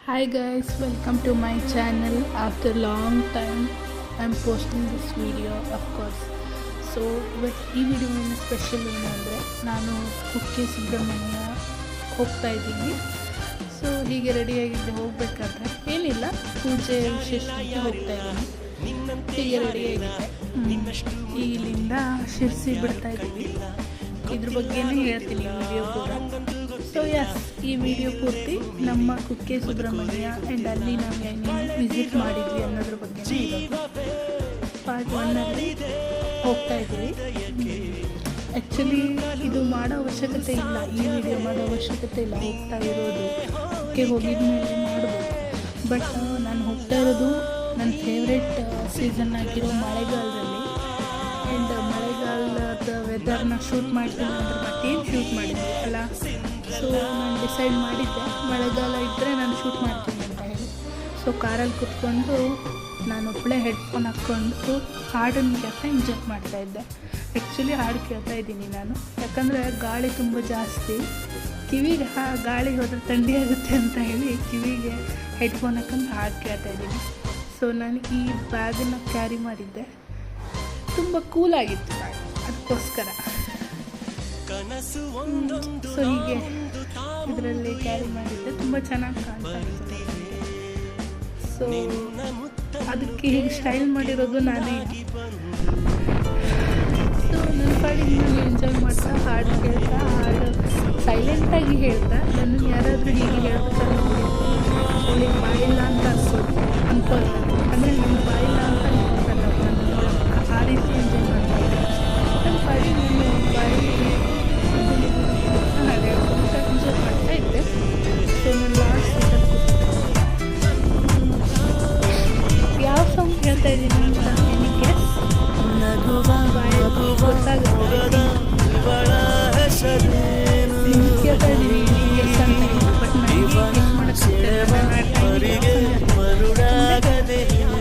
Hi guys, welcome to my channel. After long time I'm posting this video of course. So ಇವತ್ತು ಈ video special ಏನಂದರೆ ನಾನು ಕುಕ್ಕೆ ಸುಬ್ರಹ್ಮಣ್ಯ ಹೋಗ್ತಾ ಇದ್ದೀನಿ. ಸೊ ಹೀಗೆ ರೆಡಿಯಾಗಿದ್ದೆ ಹೋಗಬೇಕಾದ್ರೆ ಏನಿಲ್ಲ ಪೂಜೆ ವಿಶೇಷವಾಗಿ ಹೋಗ್ತಾ ಇದ್ದೀನಿ. ಹೀಗೆ ರೆಡಿಯಾಗಿದ್ದೆ. ಇಲ್ಲಿಂದ ಶಿರ್ಸಿ ಬಿಡ್ತಾ ಇದ್ದೀವಿ. ಇದ್ರ ಬಗ್ಗೆನೇ ಹೇಳ್ತೀನಿ ವಿಡಿಯೋ ಕೂಡ. ಸೊ ಈ ವಿಡಿಯೋ ಪೂರ್ತಿ ನಮ್ಮ ಕುಕ್ಕೆ ಸುಬ್ರಹ್ಮಣ್ಯ ಆ್ಯಂಡ್ ಅಲ್ಲಿ ನಾವು ಏನೇನು ವಿಸಿಟ್ ಮಾಡಿದ್ವಿ ಅನ್ನೋದ್ರ ಬಗ್ಗೆನೇ ಇರೋದು. ಪಾರ್ಟ್ 1 ಹೋಗ್ತಾ ಇದ್ದೀವಿ. ಆ್ಯಕ್ಚುಲಿ ಇದು ಮಾಡೋ ಅವಶ್ಯಕತೆ ಇಲ್ಲ, ಈ ವಿಡಿಯೋ ಮಾಡೋ ಅವಶ್ಯಕತೆ ಇಲ್ಲ, ಹೋಗ್ತಾ ಇರೋದು ಕುಕ್ಕೆ ಹೋಗಿದ ಮೇಲೆ ಮಾಡ್ಬೋದು. ಬಟ್ ನಾನು ಹೋಗ್ತಾ ಇರೋದು ನನ್ನ ಫೇವ್ರೆಟ್ ಸೀಸನ್ ಆಗಿರೋ ಮಳೆಗಾಲದಲ್ಲಿ. ಆ್ಯಂಡ್ ಮಳೆಗಾಲದ ವೆದರ್ನ ಶೂಟ್ ಮಾಡ್ತೀನಿ ಅಂದ್ರೆ ಮತ್ತೇನು ಶೂಟ್ ಮಾಡಿದ್ವಿ ಅಲ್ಲ. ಸೊ ನಾನು ಡಿಸೈಡ್ ಮಾಡಿದ್ದೆ ಮಳೆಗಾಲ ಇದ್ದರೆ ನಾನು ಶೂಟ್ ಮಾಡ್ತೀನಿ ಅಂತ ಹೇಳಿ. ಸೊ ಕಾರಲ್ಲಿ ಕುತ್ಕೊಂಡು ನಾನು ಒಬ್ಬಳೇ ಹೆಡ್ಫೋನ್ ಹಾಕ್ಕೊಂಡು ಹಾಡನ್ನು ಕೇಳ್ತಾ ಎಂಜಾಯ್ ಮಾಡ್ತಾಯಿದ್ದೆ. ಆ್ಯಕ್ಚುಲಿ ಹಾಡು ಕೇಳ್ತಾ ಇದ್ದೀನಿ ನಾನು, ಯಾಕಂದರೆ ಗಾಳಿ ತುಂಬ ಜಾಸ್ತಿ, ಕಿವಿಗೆ ಗಾಳಿ ಹೋದರೆ ಥಂಡಿ ಆಗುತ್ತೆ ಅಂತ ಹೇಳಿ ಕಿವಿಗೆ ಹೆಡ್ಫೋನ್ ಹಾಕೊಂಡು ಹಾಡು ಕೇಳ್ತಾ ಇದ್ದೀನಿ. ಸೊ ನಾನು ಈ ಬ್ಯಾಗನ್ನು ಕ್ಯಾರಿ ಮಾಡಿದ್ದೆ, ತುಂಬ ಕೂಲಾಗಿತ್ತು ಬ್ಯಾಗ್, ಅದಕ್ಕೋಸ್ಕರ. ಸೊ ಹೀಗೆ ಇದರಲ್ಲಿ ಕ್ಯಾರಿ ಮಾಡಿದ್ದೆ, ತುಂಬ ಚೆನ್ನಾಗಿ ಕಾಣ್ತಾ ಇತ್ತು. ಸೊ ಅದಕ್ಕೆ ಹೀಗೆ ಸ್ಟೈಲ್ ಮಾಡಿರೋದು ನಾನೇ. ಸೊ ನನ್ನ ಪಾಡಿಗೆ ನಾನು ಎಂಜಾಯ್ ಮಾಡ್ತಾ ಹಾಡು ಕೇಳ್ತಾ, ಹಾಡು ಸೈಲೆಂಟಾಗಿ ಹೇಳ್ತಾ, ನನ್ನ ಯಾರಾದರೂ ಹೀಗೆ ಹೇಳ್ಬೇಕಲ್ಲ ಅವಳಿಗೆ ಬಾಯಿಲ್ಲ ಅಂತ ಅನ್ಕೊಳ್ತಾರೆ, ಅಂದರೆ ನನ್ನ ಬಾಯಿಲ್ಲ ಅಂತ ಅನ್ಕೊಳ್ತಾರೆ ನಾನು ಆ ರೀತಿ ಎಂಜಾಯ್ ಮಾಡ್ತಾ ಇದ್ದೆ. ನನ್ನ ಪಾಡಿಗೆ ನಾನು ಬಾಯಲ್ಲಿ ಹಾಡು ಹೇಳ್ಕೊಂತ ಎಂಜಾಯ್ ಮಾಡ್ತಾ ಇದ್ದೆ. ಸೊ ನಾನು ಲಾಸ್ಟ್ ಯಾವ ಸಾಂಗ್ ಹೇಳ್ತಾ ಇದ್ದೀನಿ ಅಂತ ನನಗೆ ಗೊತ್ತಾಗುತ್ತೆ. ಕೇಳ್ತಾ ಇದ್ದೀನಿ ಗೆಸ್ ಅಂತ, ಬಟ್ ನನಗೆ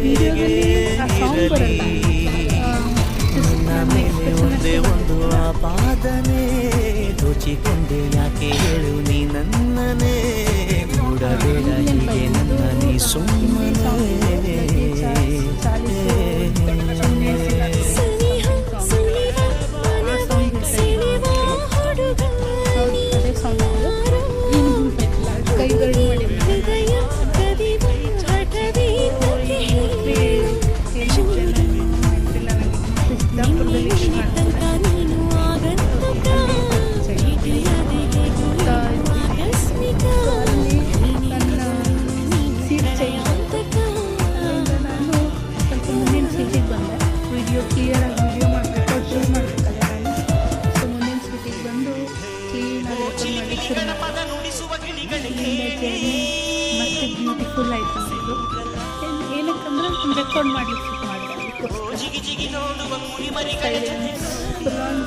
ವಿಡಿಯೋದಲ್ಲಿ ಆ ಸಾಂಗ್ ಬರಲ್ಲ. ಒಂದು ಆಪಾದನೆ ದೋಚಿಕೊಂಡೆ ಯಾಕೆ ಹೇಳು ನೀ ನನ್ನನೇ, ನೋಡಬೇಡ ಹೀಗೆ ನನ್ನ ನೀ ಸುಮ್ಮನೆ. ಕೈಗಳು ಮಾಡಿ ಮತ್ತೆ ಬ್ಯೂಟಿಫುಲ್ ಆಯಿತು. ಇದು ಏನಕ್ಕಂದ್ರೆ ರೆಕಾರ್ಡ್ ಮಾಡಲಿಕ್ಕೆ ಮಾಡಿದೆ, ಅದಕ್ಕೋಸ್ಕರ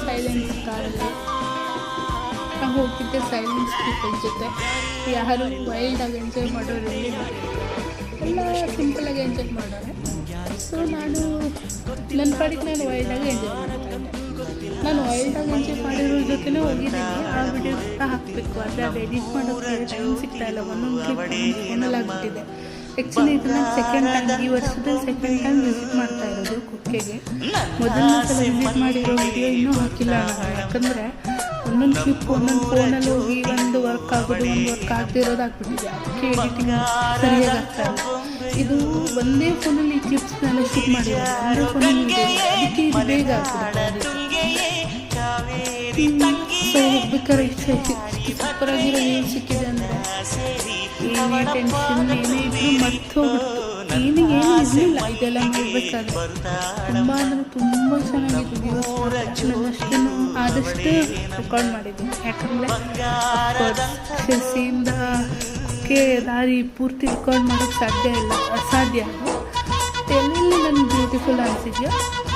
ಸೈಲೆನ್ಸ್ ಕಾರಲ್ಲಿ ನಾವು ಹೋಗಿದ್ದೆ. ಸೈಲೆನ್ಸ್ ಪೀಪಲ್ ಜೊತೆ ಯಾರು ವೈಲ್ಡಾಗಿ ಎಂಜಾಯ್ ಮಾಡೋರಿರಲಿಲ್ಲ, ಎಲ್ಲ ಸಿಂಪಲಾಗಿ ಎಂಜಾಯ್ ಮಾಡೋರೆ. ಸೊ ನಾನು ನನ್ನ ಪಾಡಿಗೆ ನಾನು ವೈಲ್ಡಾಗಿ ಎಂಜಾಯ್ ಮಾಡ್ತಾ ಇದ್ದೆ. ನಾನು ವೈಲ್ಡಾಗಿ ಎಂಜಾಯ್ ಮಾಡಿರೋರ ಜೊತೆನೇ ಹೋಗಿದ್ದೀನಿ. ಆ ವಿಡಿಯೋ ಕೂಡ ಹಾಕಬೇಕು, ಆದರೆ ಅದು ಎಡಿಟ್ ಮಾಡೋಕ್ಕೆ ಟೈಮ್ ಸಿಗ್ತಾ ಇಲ್ಲ. ಒಂದೊಂದು ಕ್ಲಿಪ್ ಫೋನಲ್ಲಿ ಆಗಿಬಿಟ್ಟಿದೆ. ಆ್ಯಕ್ಚುಲಿ ಇದು ನಾನು ಸೆಕೆಂಡ್ ಟೈಮ್, ಈ ವರ್ಷದ ಸೆಕೆಂಡ್ ಟೈಮ್ ವಿಸಿಟ್ ಮಾಡ್ತಾ ಇರೋದು ಕುಕ್ಕೆಗೆ. ಮೊದಲನೇ ಸಲ ವಿಸಿಟ್ ಮಾಡಿರೋ ವಿಡಿಯೋ ಇನ್ನೂ ಹಾಕಿಲ್ಲ ನಾನು, ಯಾಕಂದರೆ ಒಂದೊಂದು ಕ್ಲಿಪ್ ಒಂದೊಂದು ಫೋನಲ್ಲಿ ಹೋಗಿ ಒಂದು ವರ್ಕ್ ಆಗೋದು, ಒಂದು ವರ್ಕ್ ಆಗದಿರೋದು ಆಗ್ಬಿಟ್ಟಿದೆ. ಅದಕ್ಕೆ ಎಡಿಟಿಂಗ್ ಸರಿಯಾಗಿ ಆಗ್ತಾ ಇಲ್ಲ. ಇದು ಒಂದೇ ಫೋನಲ್ಲಿ ಈ ಕ್ಲಿಪ್ಸ್ನೆಲ್ಲ ಶೂಟ್ ಮಾಡಿರೋದು, ಒಂದೇ ಫೋನಲ್ಲಿ ವಿಡಿಯೋ, ಅದಕ್ಕೆ ಇದು ಬೇಗ ಆಗ್ತದೆ. ಸೊ ಹೋಗ್ಬೇಕಾದ್ರೆ ಸೂಪರಾಗಿರೋ ಏನು ಸಿಕ್ಕಿದೆ ಅಂದರೆ ಏನೇ ಟೆನ್ಷನ್ ಏನೇ ಇದ್ರೂ ಮತ್ತೆ ಹೋಗ್ಬಿಡ್ತು, ಏನು ಇರಲಿಲ್ಲ. ಇದೆಲ್ಲ ಮಾಡಬೇಕಾದ್ರೆ ತುಂಬ ಅಂದರೆ ತುಂಬ ಚೆನ್ನಾಗಿತ್ತು ದಿವಸ. ನನ್ನಷ್ಟನ್ನು ಆದಷ್ಟು ರೆಕಾರ್ಡ್ ಮಾಡಿದ್ದೀನಿ, ಯಾಕಂದರೆ ಶಿರ್ಸಿಯಿಂದ ದಾರಿ ಪೂರ್ತಿ ರೆಕಾರ್ಡ್ ಮಾಡೋಕ್ಕೆ ಸಾಧ್ಯ ಇಲ್ಲ, ಅಸಾಧ್ಯ. ಎಲ್ಲೆಲ್ಲಿ ನನಗೆ ಬ್ಯೂಟಿಫುಲ್ ಅನಿಸಿದೆಯೋ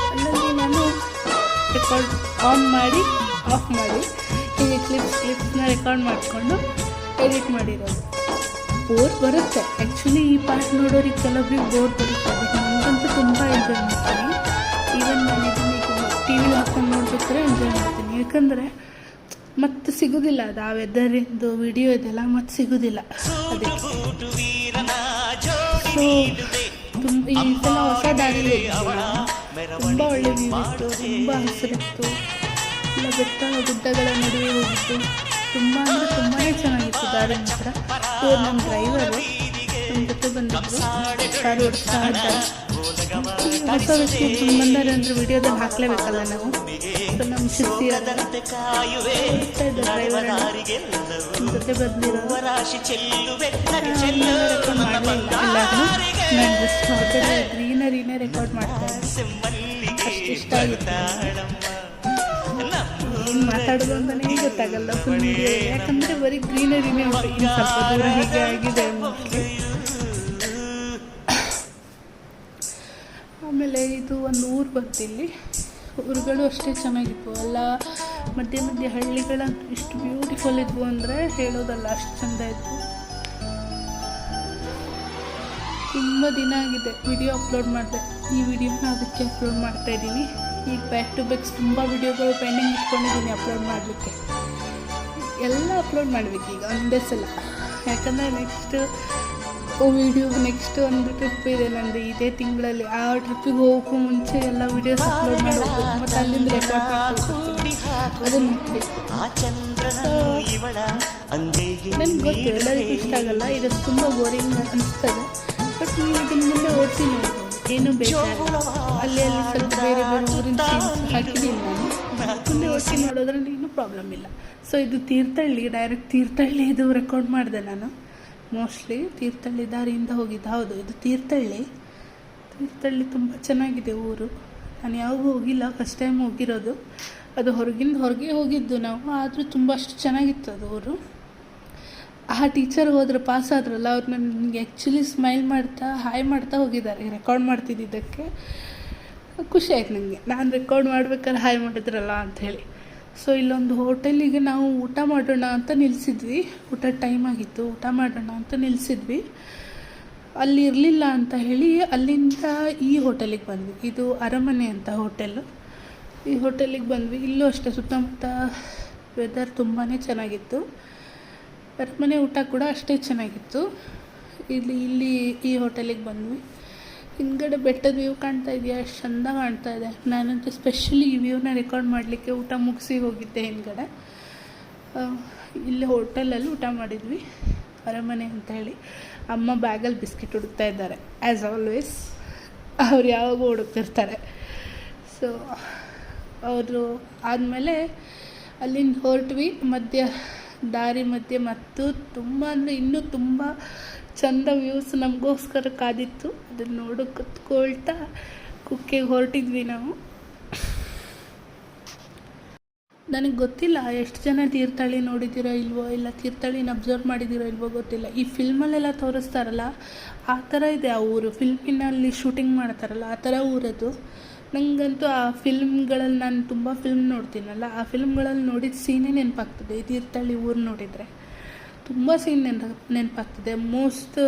ಅಲ್ಲಲ್ಲಿ ನಾನು ರೆಕಾರ್ಡ್ ಆನ್ ಮಾಡಿ ಆಫ್ ಮಾಡಿ ಹೀಗೆ ಕ್ಲಿಪ್ಸ್ನ ರೆಕಾರ್ಡ್ ಮಾಡಿಕೊಂಡು ಎಡಿಟ್ ಮಾಡಿರೋದು. ಬೋರ್ ಬರುತ್ತೆ ಆ್ಯಕ್ಚುಲಿ, ಈ ಪಾರ್ಟ್ ನೋಡೋರಿಗೆ ಕೆಲವೊಬ್ರಿಗೆ ಬೋರ್ ಬರುತ್ತೆ, ಬಟ್ ನನಗಂತೂ ತುಂಬ ಎಂಜಾಯ್ ಮಾಡ್ತೀನಿ. ಈವನ್ ನಾನು ಇದನ್ನು ಟಿ ವಿಲಿ ಹಾಕ್ಕೊಂಡು ನೋಡ್ಬೇಕಾದ್ರೆ ಎಂಜಾಯ್ ಮಾಡ್ತೀನಿ, ಯಾಕಂದರೆ ಮತ್ತು ಸಿಗೋದಿಲ್ಲ ಅದು ಆ ವೆದರಿಂದು ವಿಡಿಯೋ ಇದೆಲ್ಲ ಮತ್ತು ಸಿಗೋದಿಲ್ಲ. ಅದಕ್ಕೆ ತುಂಬ ಈ ಸಲ ಹೊಸ ದಾರಿಲಿ ತುಂಬ ಒಳ್ಳೆ ವ್ಯೂ ಇತ್ತು, ತುಂಬ ಹಸಿರಿತ್ತು, ಎಲ್ಲ ಬೆಟ್ಟ ಗುಡ್ಡಗಳ ನಡುವೆ ಹೋಗಿತ್ತು. ತುಂಬ ಅಂದರೆ ತುಂಬಾ ಚೆನ್ನಾಗಿತ್ತು ದಾರಿ ಮಾತ್ರ. ಇವರು ನಮ್ಮ ಡ್ರೈವರು ನಮ್ಮ ಜೊತೆ ಬಂದಿದ್ರು, ಕಾರು ಓಡಿಸ್ತಾ ಇದ್ದಾರೆ. ಹೊಸ ವ್ಯಕ್ತಿ ಬಂದಾರೆ ಅಂದರೆ ವಿಡಿಯೋದಲ್ಲಿ ಹಾಕಲೇಬೇಕಲ್ಲ ನಾವು. ಸೊ ನಮ್ಮ ಶಿಸ್ತಿ ಓಡಿಸ್ತಾ ಇದ್ದ ಡ್ರೈವರ್ ನಮ್ಮ ಜೊತೆ ಬಂದಿರೋರು ರೆಕಾರ್ಡ್ ಮಾಡಲಿಲ್ಲ ಎಲ್ಲರೂ. ನಾನು ಜಸ್ಟ್ ಹೊರಗಡೆ ಗ್ರೀನರಿನೇ ರೆಕಾರ್ಡ್ ಮಾಡ್ತಾ ಇದ್ದೆ. ಅಷ್ಟು ಇಷ್ಟ ಆಗಿತ್ತು. ಏನು ಮಾತಾಡೋದು ಅಂತಲೇ ಗೊತ್ತಾಗಲ್ಲ ಫುಲ್ ವಿಡಿಯೋ, ಯಾಕಂದರೆ ಬರೀ ಗ್ರೀನರಿನೇ ಉಂಟು. ಇನ್ನು ಸ್ವಲ್ಪ ದೂರ ಹೀಗೆ ಆಗಿದೆ ಮೋಸ್ಟ್ಲಿ. ಆಮೇಲೆ ಇದು ಒಂದು ಊರು ಬಂತಿಲ್ಲಿ. ಊರುಗಳು ಅಷ್ಟೇ ಚೆನ್ನಾಗಿತ್ತು ಎಲ್ಲ. ಮಧ್ಯೆ ಮಧ್ಯೆ ಹಳ್ಳಿಗಳ ಇಷ್ಟು ಬ್ಯೂಟಿಫುಲ್ ಇದ್ವು ಅಂದರೆ ಹೇಳೋದಲ್ಲ, ಅಷ್ಟು ಚೆಂದ ಇದ್ವು. ತುಂಬ ದಿನ ಆಗಿದೆ ವಿಡಿಯೋ ಅಪ್ಲೋಡ್ ಮಾಡಿದೆ. ಈ ವಿಡಿಯೋನ ಅದಕ್ಕೆ ಅಪ್ಲೋಡ್ ಮಾಡ್ತಾಯಿದ್ದೀನಿ. ಈಗ ಬ್ಯಾಕ್ ಟು ಬ್ಯಾಕ್ಸ್ ತುಂಬ ವಿಡಿಯೋಗಳು ಪೆಂಡಿಂಗ್ ಇಟ್ಕೊಂಡಿದ್ದೀನಿ ಅಪ್ಲೋಡ್ ಮಾಡಲಿಕ್ಕೆ. ಎಲ್ಲ ಅಪ್ಲೋಡ್ ಮಾಡಬೇಕು ಈಗ ಒಂದೇ ಸಲ, ಯಾಕಂದರೆ ನೆಕ್ಸ್ಟ್ ಒಂದು ಟ್ರಿಪ್ ಇದೆ ನಂದು ಇದೇ ತಿಂಗಳಲ್ಲಿ. ಆ ಟ್ರಿಪ್ಪಿಗೆ ಹೋಗೋಕ್ಕೂ ಮುಂಚೆ ಎಲ್ಲ ವೀಡಿಯೋಸ್ ಅಪ್ಲೋಡ್ ಮಾಡಿ ಹೋಗ್ಬೇಕು, ಮತ್ತು ಅಲ್ಲಿಂದ ರೆಕಾರ್ಡ್ ಮಾಡ್ಕೊಂಡು ಅದನ್ನು ನನಗೆ ಗೊತ್ತು ಎಲ್ಲರಿಗೂ ಇಷ್ಟ ಆಗಲ್ಲ, ಇದು ತುಂಬ ಬೋರಿಂಗ್ ಅನಿಸ್ತದೆ. ಬಟ್ ನೀವು ಇದನ್ನು ಮುಂದೆ ಓಡಿಸಿ ನೋಡ್ಬೋದು, ಏನೂ ಬೇಕಾಗಿಲ್ಲ. ಅಲ್ಲಿ ಸ್ವಲ್ಪ ಬೇರೆ ಬೇರೆ ಊರಿನ ಸೀನ್ಸ್ ಹಾಕಿದ್ದೀನಿ ನಾನು. ಮುಂದೆ ಓಡಿಸಿ ನೋಡೋದ್ರಲ್ಲಿ ಏನೂ ಪ್ರಾಬ್ಲಮ್ ಇಲ್ಲ. ಸೊ ಇದು ತೀರ್ಥಹಳ್ಳಿ, ಡೈರೆಕ್ಟ್ ತೀರ್ಥಹಳ್ಳಿ ಇದು ರೆಕಾರ್ಡ್ ಮಾಡಿದೆ ನಾನು. ಮೋಸ್ಟ್ಲಿ ತೀರ್ಥಹಳ್ಳಿ ದಾರಿಯಿಂದ ಹೋಗಿದ್ದು. ಹೌದು, ಇದು ತೀರ್ಥಹಳ್ಳಿ ತುಂಬ ಚೆನ್ನಾಗಿದೆ ಊರು. ನಾನು ಯಾವಾಗೂ ಹೋಗಿಲ್ಲ, ಫಸ್ಟ್ ಟೈಮ್ ಹೋಗಿರೋದು. ಅದು ಹೊರಗೆ ಹೋಗಿದ್ದು ನಾವು, ಆದರೂ ತುಂಬ ಅಷ್ಟು ಚೆನ್ನಾಗಿತ್ತು ಅದು ಊರು. ಆ ಟೀಚರ್ ಹೋದ್ರೆ ಪಾಸ್ ಆದ್ರಲ್ಲ, ಅವ್ರು ನನಗೆ ಆ್ಯಕ್ಚುಲಿ ಸ್ಮೈಲ್ ಮಾಡ್ತಾ ಹಾಯ್ ಮಾಡ್ತಾ ಹೋಗಿದ್ದಾರೆ ರೆಕಾರ್ಡ್ ಮಾಡ್ತಿದ್ದಕ್ಕೆ. ಖುಷಿ ಆಯ್ತು ನನಗೆ, ನಾನು ರೆಕಾರ್ಡ್ ಮಾಡ್ಬೇಕಾದ್ರೆ ಹಾಯ್ ಮಾಡಿದ್ರಲ್ಲ ಅಂಥೇಳಿ. ಸೊ ಇಲ್ಲೊಂದು ಹೋಟೆಲಿಗೆ ನಾವು ಊಟ ಮಾಡೋಣ ಅಂತ ನಿಲ್ಲಿಸಿದ್ವಿ. ಊಟದ ಟೈಮ್ ಆಗಿತ್ತು, ಊಟ ಮಾಡೋಣ ಅಂತ ನಿಲ್ಲಿಸಿದ್ವಿ. ಅಲ್ಲಿ ಇರಲಿಲ್ಲ ಅಂತ ಹೇಳಿ ಅಲ್ಲಿಂದ ಈ ಹೋಟೆಲಿಗೆ ಬಂದ್ವಿ. ಇದು ಅರಮನೆ ಅಂತ ಹೋಟೆಲು. ಈ ಹೋಟೆಲಿಗೆ ಬಂದ್ವಿ. ಇಲ್ಲೂ ಅಷ್ಟೇ ಸುತ್ತಮುತ್ತ ವೆದರ್ ತುಂಬಾ ಚೆನ್ನಾಗಿತ್ತು. ಅರಮನೆ ಊಟ ಕೂಡ ಅಷ್ಟೇ ಚೆನ್ನಾಗಿತ್ತು. ಇಲ್ಲಿ ಈ ಹೋಟೆಲಿಗೆ ಬಂದ್ವಿ. ಹಿಂದ್ಗಡೆ ಬೆಟ್ಟದ ವ್ಯೂ ಕಾಣ್ತಾ ಇದೆಯಾ, ಎಷ್ಟು ಚೆಂದ ಕಾಣ್ತಾ ಇದೆ. ನಾನಂತೂ ಸ್ಪೆಷಲಿ ಈ ವ್ಯೂನ ರೆಕಾರ್ಡ್ ಮಾಡಲಿಕ್ಕೆ ಊಟ ಮುಗಿಸಿ ಹೋಗಿದ್ದೆ ಹಿಂದ್ಗಡೆ. ಇಲ್ಲಿ ಹೋಟೆಲಲ್ಲಿ ಊಟ ಮಾಡಿದ್ವಿ, ಅರಮನೆ ಅಂತ ಹೇಳಿ. ಅಮ್ಮ ಬ್ಯಾಗಲ್ಲಿ ಬಿಸ್ಕೆಟ್ ಹುಡುಕ್ತಾ ಇದ್ದಾರೆ ಆ್ಯಸ್ ಆಲ್ವೇಸ್, ಅವ್ರು ಯಾವಾಗೂ ಹುಡುಕ್ತಿರ್ತಾರೆ. ಸೊ ಅವರು ಆದಮೇಲೆ ಅಲ್ಲಿಂದ ಹೊರಟ್ವಿ. ದಾರಿ ಮಧ್ಯೆ ಮತ್ತು ತುಂಬ ಅಂದರೆ ಇನ್ನೂ ತುಂಬ ಚಂದ ವ್ಯೂಸ್ ನಮಗೋಸ್ಕರ ಕಾದಿತ್ತು. ಅದನ್ನು ಕುತ್ಕೊಳ್ತಾ ಕುಕ್ಕೆಗೆ ಹೊರಟಿದ್ವಿ ನಾವು. ನನಗೆ ಗೊತ್ತಿಲ್ಲ ಎಷ್ಟು ಜನ ತೀರ್ಥಹಳ್ಳಿ ನೋಡಿದ್ದೀರೋ ಇಲ್ವೋ, ಇಲ್ಲ ತೀರ್ಥಹಳ್ಳಿನ ಅಬ್ಸರ್ವ್ ಮಾಡಿದ್ದೀರೋ ಇಲ್ವೋ ಗೊತ್ತಿಲ್ಲ. ಈ ಫಿಲ್ಮಲ್ಲೆಲ್ಲ ತೋರಿಸ್ತಾರಲ್ಲ ಆ ಥರ ಇದೆ ಆ ಊರು. ಫಿಲ್ಮಿನಲ್ಲಿ ಶೂಟಿಂಗ್ ಮಾಡ್ತಾರಲ್ಲ ಆ ಥರ ಊರದು. ನನಗಂತೂ ಆ ಫಿಲ್ಮ್ಗಳಲ್ಲಿ, ನಾನು ತುಂಬ ಫಿಲ್ಮ್ ನೋಡ್ತೀನಲ್ಲ, ಆ ಫಿಲ್ಮ್ಗಳಲ್ಲಿ ನೋಡಿದ ಸೀನೇ ನೆನಪಾಗ್ತದೆ. ಈ ತೀರ್ಥಹಳ್ಳಿ ಊರು ನೋಡಿದರೆ ತುಂಬ ಸೀನ್ ನೆನಪಾಗ್ತದೆ. ಮೋಸ್ಟ್